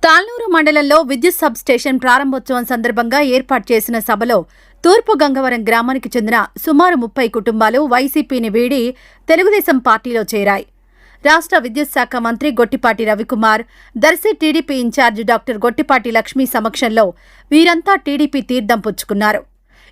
తాళ్లూరు మండలంలో విద్యుత్ sub station ప్రారంభోత్సవం సందర్భంగా ఏర్పాటు చేసిన సభలో తూర్పు గంగవరం గ్రామానికి చెందిన సుమారు 30 కుటుంబాలు వైసీపీని వీడి తెలుగుదేశం పార్టీలో చేరాయి. రాష్ట్ర విద్యుత్ శాఖ మంత్రి Gottipati Ravikumar, Darsi TDP incharge doctor Gottipati Lakshmi సమక్షంలో వీరంతా టీడీపీ తీర్థం పుచ్చుకున్నారు.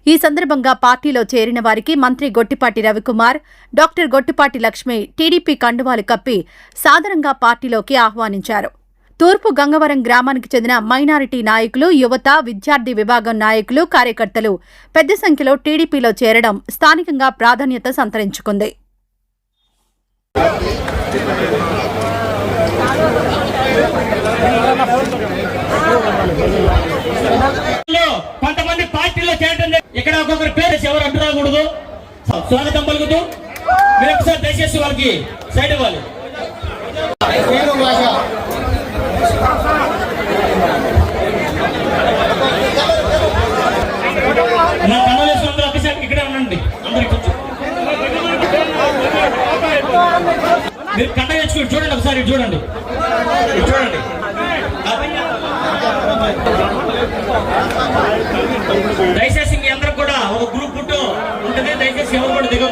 ఈ సందర్భంగా పార్టీలో చేరిన వారికి మంత్రి గొట్టిపాటి రవికుమార్, డాక్టర్ గొట్టిపాటి లక్ష్మి టీడీపీ కండువాలు కప్పి సాదరంగా పార్టీలోకి ఆహ్వానించారు. తూర్పు గంగవరం గ్రామానికి చెందిన మైనారిటీ నాయకులు, యువత, విద్యార్థి విభాగం నాయకులు, కార్యకర్తలు పెద్ద సంఖ్యలో టీడీపీలో చేరడం స్థానికంగా ప్రాధాన్యత సంతరించుకుంది. కొంతమంది పార్టీలో చేరడం ఇక్కడ ఒక్కొక్కరి పేరు ఎవరు అంటురాకూడదు. స్వాగతం పలుకుతూ మీరు ఒకసారి దయచేసి వాళ్ళకి సైడ్ ఇవ్వాలి. నా కన్నలేశ్వరంలో ఒకసారి ఇక్కడే ఉండండి. అందరికి మీరు కట్ట తెచ్చుకోండి. చూడండి ఒకసారి చూడండి, చూడండి. దయచేసి మీ అందరూ కూడా ఒక గ్రూప్ ఫోటో ఉంటుంది. దయచేసి ఎవరు కూడా దిగ